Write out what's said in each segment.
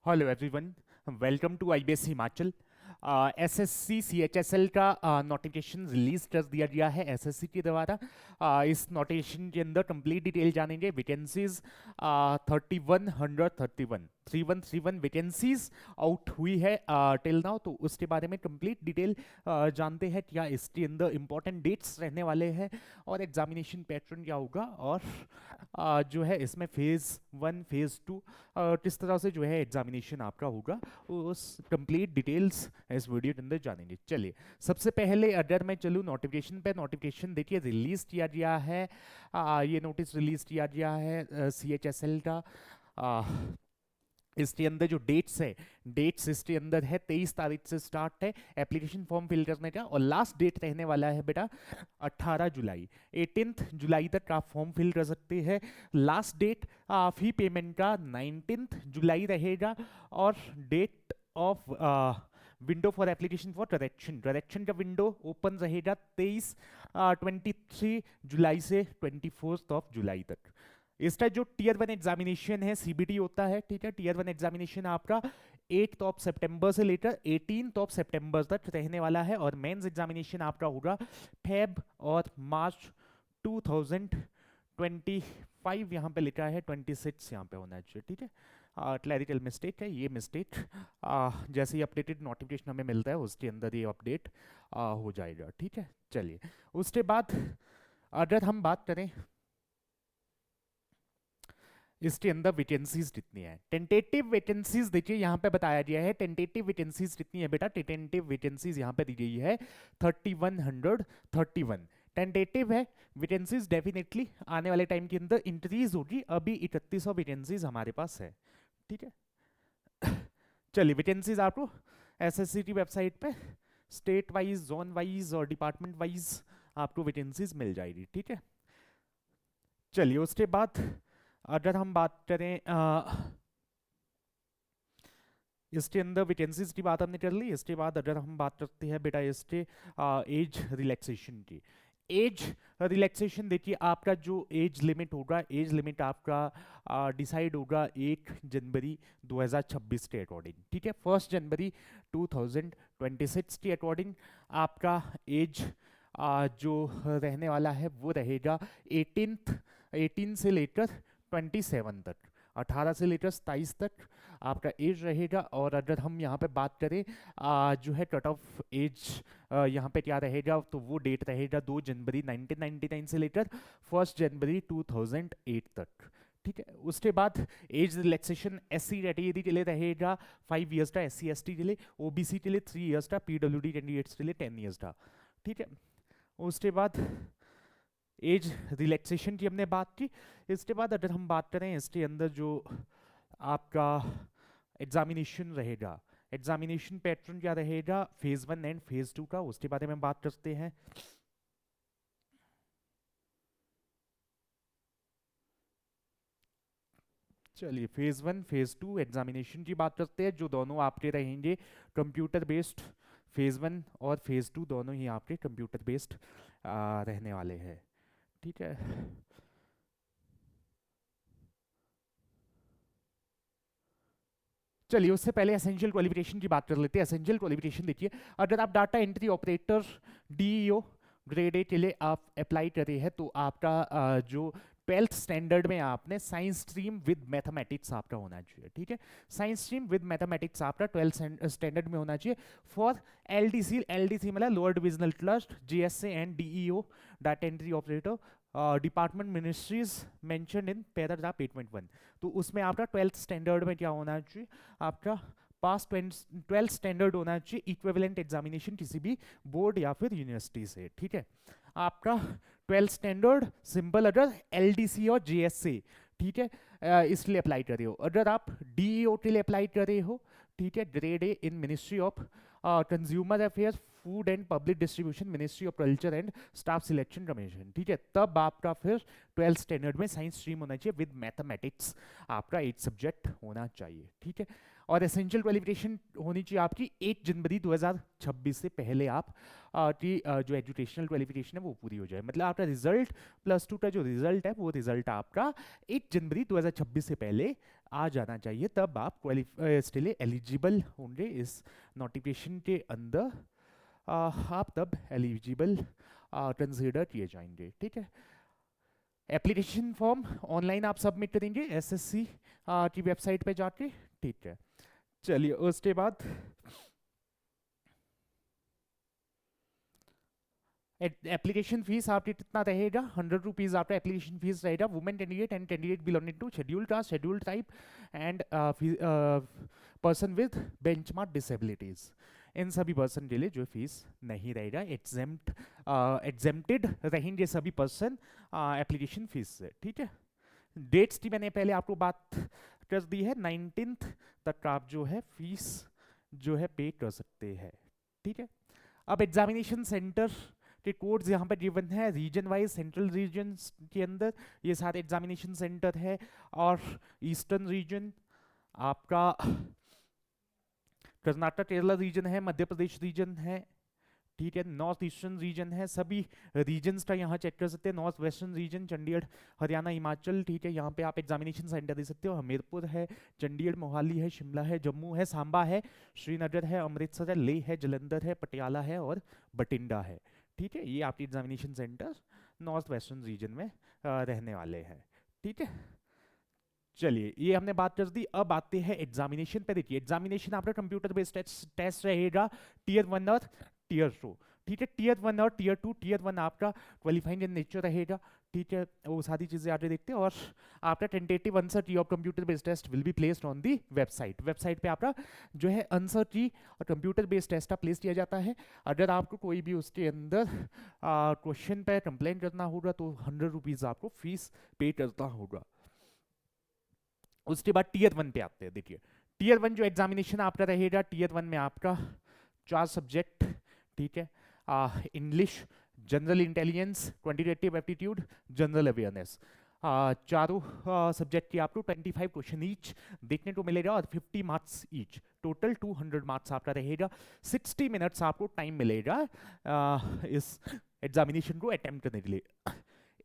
Hello everyone, welcome to IBS Himachal. SSC CHSL का notification release कर दिया गया है एसएससी के द्वारा। इस नोटिफिकेशन के अंदर कंप्लीट डिटेल जानेंगे। वैकेंसीज 3131 वैकेंसीज आउट हुई है टिल नाउ, तो उसके बारे में कंप्लीट डिटेल जानते हैं। क्या इसके अंदर इंपॉर्टेंट डेट्स रहने वाले हैं और एग्जामिनेशन पैटर्न क्या होगा, और जो है इसमें फेज़ 1 फेज़ 2 किस तरह से जो है एग्जामिनेशन आपका होगा, उस कंप्लीट डिटेल्स इस वीडियो के अंदर जानेंगे। चलिए, सबसे पहले अगर मैं चलूँ नोटिफिकेशन पे, नोटिफिकेशन देखिए रिलीज किया गया है। ये नोटिस रिलीज किया गया है सीएचएसएल का। आ, इसके अंदर जो डेट्स है, डेट्स इसके अंदर है 23 तारीख से स्टार्ट है एप्लीकेशन फॉर्म फिल करने का, और लास्ट डेट रहने वाला है बेटा 18 जुलाई। 18 जुलाई तक आप फॉर्म फिल कर सकते हैं। लास्ट डेट फी पेमेंट का 19 जुलाई रहेगा, और date of window for application for correction का विंडो ओपन रहेगा 23 जुलाई से 24 जुलाई तक। इसका जो टीयर 1 एग्जामिनेशन है सीबीटी होता है, ठीक है। टीयर 1 एग्जामिनेशन आपका 8 सितंबर से लेकर 18 सितंबर तक रहने वाला है, और मेंस एग्जामिनेशन आपका होगा फेब और मार्च 2025। यहाँ पे लिखा है 26 यहाँ पे होना चाहिए, ठीक है। क्लैरिकल मिस्टेक है ये मिस्टेक। जैसे ही अपडेटेड नोटिफिकेशन हमें मिलता है उसके अंदर ये अपडेट हो जाएगा, ठीक है। चलिए, उसके बाद अगर हम बात करें इसके अंदर वैकेंसीज कितनी है, टेंटेटिव वैकेंसीज देखिए यहाँ पे बताया गया है। टेंटेटिव वैकेंसीज कितनी है बेटा, टेंटेटिव वैकेंसीज यहाँ पे दी गई है 3131 टेंटेटिव है। वैकेंसीज डेफिनेटली आने वाले टाइम के अंदर इंक्रीज होगी। अभी 3100 वैकेंसीज हमारे पास है, ठीक है। चलिए, वैकेंसीज आपको एसएससी की वेबसाइट पे स्टेट वाइज, जोन वाइज और डिपार्टमेंट वाइज आपको वैकेंसीज मिल जाएगी, ठीक है। चलिए, उसके बाद अगर हम बात करें इसके अंदर वैकेंसीज की बात हमने कर ली। इसके बाद अगर हम बात करते हैं बेटा इसके एज रिलैक्सेशन की, एज रिलैक्सेशन देखिए आपका जो एज लिमिट होगा, एज लिमिट आपका डिसाइड होगा 1 जनवरी 2026 के अकॉर्डिंग, ठीक है। 1 जनवरी 2026 के अकॉर्डिंग आपका एज जो रहने वाला है वो रहेगा 18 से लेकर 27 तक, 18 से लेकर 27 तक आपका एज रहेगा। और अगर हम यहाँ पे बात करें जो है कट ऑफ एज यहाँ पे क्या रहेगा, तो वो डेट रहेगा 2 जनवरी 1999 से लेकर 1 जनवरी 2008 तक, ठीक है। उसके बाद एज रिलैक्सेशन एससी कैटेगरी के लिए रहेगा 5 इयर्स का, एससी एसटी के लिए, ओबीसी के लिए 3 इयर्स का, पीडब्ल्यूडी कैंडिडेट्स के लिए 10 इयर्स का, ठीक है। उसके बाद एज रिलैक्सेशन की हमने बात की। इसके बाद अगर हम बात करें इसके अंदर जो आपका एग्जामिनेशन रहेगा, एग्जामिनेशन पैटर्न क्या रहेगा फेज़ 1 एंड फेज़ 2 का, उसके बारे में बात करते हैं। चलिए, फेज़ 1 फेज़ 2 एग्जामिनेशन की बात करते हैं, जो दोनों आपके रहेंगे कंप्यूटर बेस्ड। फेज़ 1 और फेज़ 2 दोनों ही आपके कंप्यूटर बेस्ड रहने वाले हैं, ठीक है। चलिए, उससे पहले एसेंशियल क्वालिफिकेशन की बात कर लेते हैं। एसेंशियल क्वालिफिकेशन देखिए, अगर आप data entry operator DEO grade A के लिए आप अप्लाई करे हैं, तो आपका जो 12th स्टैंडर्ड में आपने साइंस स्ट्रीम विद मैथमेटिक्स आपका होना चाहिए, ठीक है। साइंस स्ट्रीम विद मैथमेटिक्स आपका 12th स्टैंडर्ड में होना चाहिए। फॉर एलडीसी, एलडीसी मतलब lower divisional clerk, GSA and DEO data entry operator, department ministries mention in paragraph 8.1, तो उसमें आपका 12th स्टैंडर्ड में क्या होना चाहिए, आपका पास 12th स्टैंडर्ड होना चाहिए इक्विवेलेंट एग्जामिनेशन किसी भी बोर्ड या फिर यूनिवर्सिटी से, ठीक है। आपका 12th स्टैंडर्ड सिंपल अगर एलडीसी और जीएसए, ठीक है, इसलिए अप्लाई कर रहे हो। अगर आप डीईओ के लिए अप्लाई कर रहे हो, ठीक है, grade A in ministry of consumer affairs, food and public distribution, ministry of culture and staff selection commission, ठीक है, तब आपका फिर 12th स्टैंडर्ड में साइंस स्ट्रीम होना चाहिए विद मैथमेटिक्स आपका 8 सब्जेक्ट होना चाहिए, ठीक है। और एसेंशियल क्वालिफिकेशन होनी चाहिए आपकी 1 जनवरी 2026 से पहले आप की जो एजुकेशनल क्वालिफिकेशन है वो पूरी हो जाए। मतलब आपका रिजल्ट +2 का जो रिजल्ट है वो रिजल्ट आपका 1 जनवरी 2026 से पहले आ जाना चाहिए, तब आप स्टिल एलिजिबल होंगे इस नोटिफिकेशन के अंदर। आप तब एलिजिबल कंसिडर किए जाएंगे। ठीक है, एप्लीकेशन फॉर्म ऑनलाइन आप सबमिट करेंगे एसएससी की वेबसाइट पे जाके। ठीक है, चलिए उसके बाद एप्लीकेशन फीस आपकी कितना रहेगा, 100 रुपीज आपका एप्लीकेशन फीस रहेगा। Women candidate and candidate belonging to schedule caste, schedule type and person with benchmark disabilities, इन सभी पर्सन के लिए जो फीस नहीं रहेगा, एग्जेम्प्टेड रहेंगे सभी पर्सन एप्लीकेशन फीस से। ठीक है, डेट्स की मैंने पहले आपको बात कर दी है, 19th तक आप जो है फीस जो है पे कर सकते हैं। ठीक है, अब एग्जामिनेशन सेंटर के कोड्स यहाँ पर गिवन है रीजन वाइज, सेंट्रल रीजन के अंदर ये सारे एग्जामिनेशन सेंटर है, और ईस्टर्न रीजन आपका कर्नाटक केरला रीजन है, मध्य प्रदेश रीजन है। ठीक है, नॉर्थ ईस्टर्न रीजन है, सभी रीजन्स का यहाँ चेक कर सकते हैं। North western region Chandigarh, Haryana, Himachal. ठीक है, यहाँ पे आप एग्जामिनेशन सेंटर दे सकते हो। हमीरपुर है, चंडीगढ़, मोहाली है, शिमला है, जम्मू है, सांबा है, श्रीनगर है, अमृतसर है, लेह है, जलंधर है, पटियाला है और बठिंडा है। ठीक है, ये आपके examination centre north western region में रहने वाले हैं। ठीक है, चलिए ये हमने बात कर दी। अब आते हैं एग्जामिनेशन पे। देखिए एग्जामिनेशन आपका कंप्यूटर बेस्ड टेस्ट रहेगा, टीयर 1 और टीयर 2। ठीक है, टीयर 1 और टीयर 2, टीयर 1 आपका क्वालिफाइंग इन नेचर रहेगा। ठीक है, वो सारी चीजें आगे देखते हैं। और आपका tentative answer key of computer based test will be placed on the website. Website पे आपका जो है आंसर की और कंप्यूटर बेस्ड टेस्ट का प्लेस किया जाता है। अगर आपको कोई भी उसके अंदर क्वेश्चन पे कंप्लेन करना होगा तो 100 रुपीज आपको फीस पे करना होगा। उसके बाद टीयर 1 पे आते हैं। देखिए टीयर 1 जो एग्जामिनेशन आपका रहेगा, टीयर 1 में आपका 4 सब्जेक्ट। ठीक है, English, general intelligence, quantitative aptitude, general awareness, चारों सब्जेक्ट की आपको 25 क्वेश्चन ईच देखने को मिलेगा और 50 मार्क्स ईच, टोटल 200 मार्क्स आपका रहेगा। 60 मिनट्स आपको टाइम मिलेगा इस एग्जामिनेशन को अटेम्प्ट करने के लिए।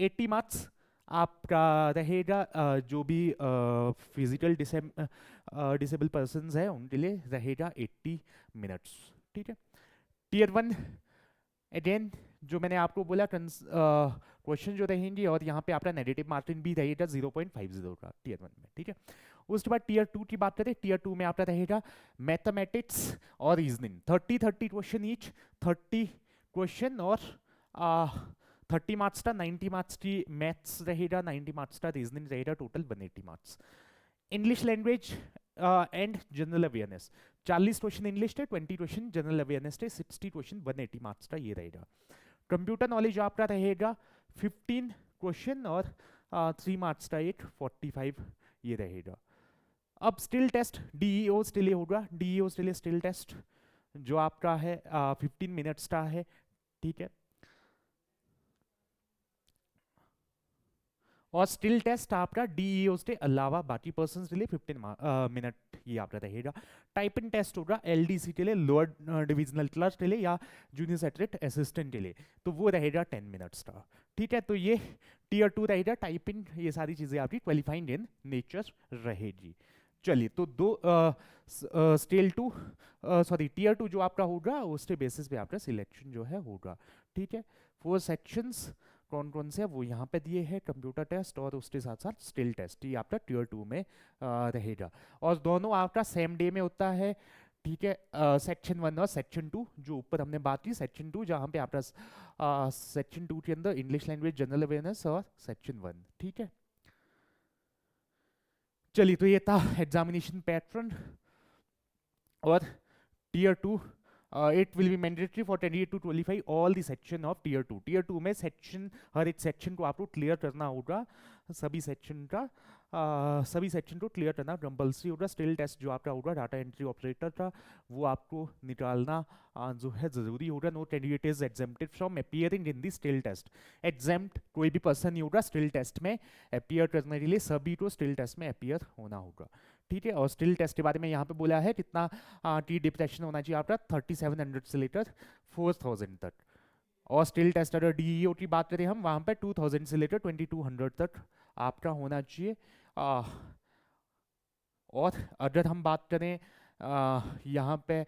80 मार्क्स आपका रहेगा जो भी फिजिकल डिसेबल पर्सन्स है उनके लिए रहेगा 80 मिनट्स। ठीक है, टीयर 1 अगेन जो मैंने आपको बोला क्वेश्चन जो रहेंगे, और यहाँ पे आपका नेगेटिव मार्किंग भी रहेगा 0.50 का टीयर 1 में। ठीक है, उसके बाद टीयर 2 की बात करें, टीयर 2 में आपका रहेगा मैथमेटिक्स और रीजनिंग, 30 क्वेश्चन ईच, 30 क्वेश्चन और 30 मार्क्स का, 90 मार्क्स की मैथ्स रहेगा, 90 मार्क्स का रीजनिंग रहेगा, total 180 marks. English language and general awareness, 40 question English थे, 20 क्वेश्चन जनरल अवेयरनेस थे, 60 क्वेश्चन 180 मार्क्स का ये रहेगा। कंप्यूटर नॉलेज आपका रहेगा 15 क्वेश्चन और 3 मार्क्स का एक 45 ये रहेगा। अब स्टिल टेस्ट डीईओ स्टिल होगा, डीईओ स्टिल टेस्ट जो आपका है 15 मिनट्स का है। ठीक है, और स्टिल टेस्ट आपका डीईओ के अलावा बाकी पर्सन के लिए 15 मिनट ये आपका रहेगा। टाइपिंग टेस्ट होगा एलडीसी के लिए, लोअर डिविजनल क्लर्क के लिए या जूनियर सेक्रेटरी असिस्टेंट के लिए, तो वो रहेगा 10 मिनट्स का। ठीक है, तो ये टीयर 2 रहेगा। टाइपिंग ये सारी चीजें आपकी क्वालिफाइंग इन नेचर रहेगी। चलिए तो दो स्टेल 2 सॉरी टीयर 2 जो आपका होगा उसके बेसिस पे आपका सिलेक्शन जो है होगा। ठीक है, 4 सेक्शंस कौन कौन से है वो यहाँ पे दिए हैं, कंप्यूटर टेस्ट और उसके साथ साथ स्टिल टेस्ट, ये आपका टीयर 2 में रहेगा। और दोनों आपका सेम डे में होता है। ठीक है, सेक्शन 1 और सेक्शन 2 जो ऊपर हमने बात की, सेक्शन 2 जहाँ पे आपका सेक्शन 2 के अंदर इंग्लिश लैंग्वेज, जनरल अवेयरनेस और सेक्शन 1। ठीक है, चलिए तो ये था एग्जामिनेशन पैटर्न। और tier 2 it will be mandatory for candidate to qualify all the section of tier 2। tier 2 में सेक्शन, हर एक सेक्शन को आपको क्लियर करना होगा, सभी सेक्शन का सभी सेक्शन को क्लियर करना कंपल्सरी होगा। स्टिल टेस्ट जो आपका होगा डाटा एंट्री ऑपरेटर का वो आपको निकालना जो है जरूरी होगा। No candidate is exempted from appearing in the skill test. Exempt कोई भी पर्सन नहीं होगा स्टिल टेस्ट में अपीयर करने के लिए, सभी को स्टिल टेस्ट में अपीयर होना होगा। ठीक है, और स्टिल टेस्ट के बारे में यहाँ पे बोला है कितना टी डिप्रेशन होना चाहिए आपका 3700 से लेकर 4000 तक। और स्टिल टेस्ट अगर डीईओ की बात करें हम, वहाँ पे 2000 से लेकर 2200 तक आपका होना चाहिए और अगर हम बात करें यहाँ पे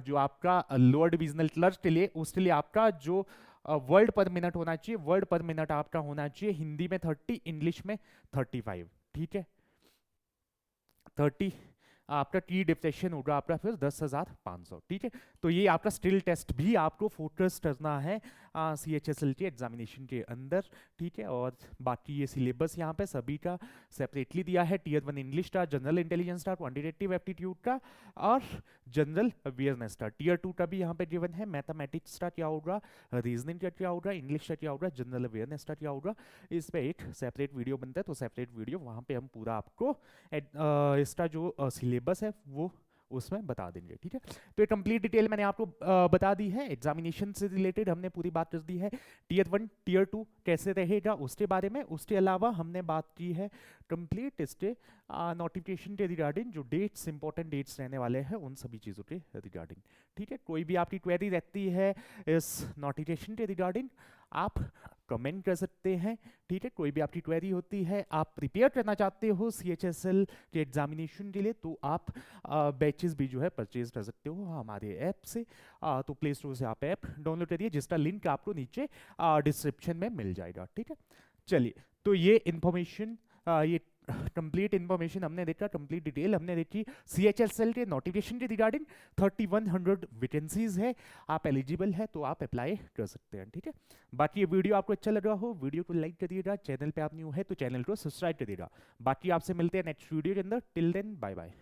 जो आपका लोअर डिविजनल क्लर्क के लिए, उसके लिए आपका जो वर्ड पर मिनट होना चाहिए, वर्ड पर मिनट आपका होना चाहिए हिंदी में 30, इंग्लिश में 35। ठीक है, 30 आपका की डिप्रेशन होगा आपका फिर 10,500। ठीक है, तो ये आपका स्किल टेस्ट भी आपको फोकस करना है CHSL के एग्जामिनेशन के अंदर। ठीक है, और बाकी ये सिलेबस यहाँ पे सभी का सेपरेटली दिया है। टियर 1 इंग्लिश का, जनरल इंटेलिजेंस का, क्वांटिटेटिव एप्टीट्यूड का और जनरल अवेयरनेस का। टियर 2 का भी यहाँ पे गिवन है, मैथमेटिक्स का क्या होगा, रीजनिंग का क्या होगा, इंग्लिश का क्या होगा, जनरल अवेयरनेस का क्या होगा। इस पर एक सेपरेट वीडियो बनता है, तो सेपरेट वीडियो वहाँ पे हम पूरा आपको इसका जो सिलेबस है वो उसमें बता देंगे। ठीक है, तो ये कंप्लीट डिटेल मैंने आपको बता दी है, एग्जामिनेशन से रिलेटेड हमने पूरी बात कर दी है। टियर 1 टियर 2 कैसे रहेगा उसके बारे में, उसके अलावा हमने बात की है कंप्लीट इसके नोटिफिकेशन के रिगार्डिंग, जो डेट्स इंपॉर्टेंट डेट्स रहने वाले हैं उन सभी चीज़ों के रिगार्डिंग। ठीक है, कोई भी आपकी क्वेरी रहती है इस नोटिफिकेशन के रिगार्डिंग आप कमेंट कर सकते हैं। ठीक है, कोई भी आपकी क्वेरी होती है, आप प्रिपेयर करना चाहते हो CHSL के एग्जामिनेशन के लिए, तो आप बैचेस भी जो है परचेज कर सकते हो हमारे ऐप से। तो प्ले स्टोर से आप ऐप डाउनलोड करिए, जिसका लिंक आपको नीचे डिस्क्रिप्शन में मिल जाएगा। ठीक है, चलिए, तो ये इन्फॉर्मेशन, ये कंप्लीट इन्फॉर्मेशन हमने देखा, कंप्लीट डिटेल हमने देखी CHSL के नोटिफिकेशन के रिगार्डिंग। 3100 वैकेंसीज है, आप एलिजिबल है तो आप अप्लाई कर सकते हैं। ठीक है, बाकी ये वीडियो आपको अच्छा लगा हो, वीडियो को लाइक करिएगा, चैनल पे आप न्यू है तो चैनल को सब्सक्राइब करिएगा। बाकी आपसे मिलते हैं नेक्स्ट वीडियो के अंदर, टिल देन बाय बाय।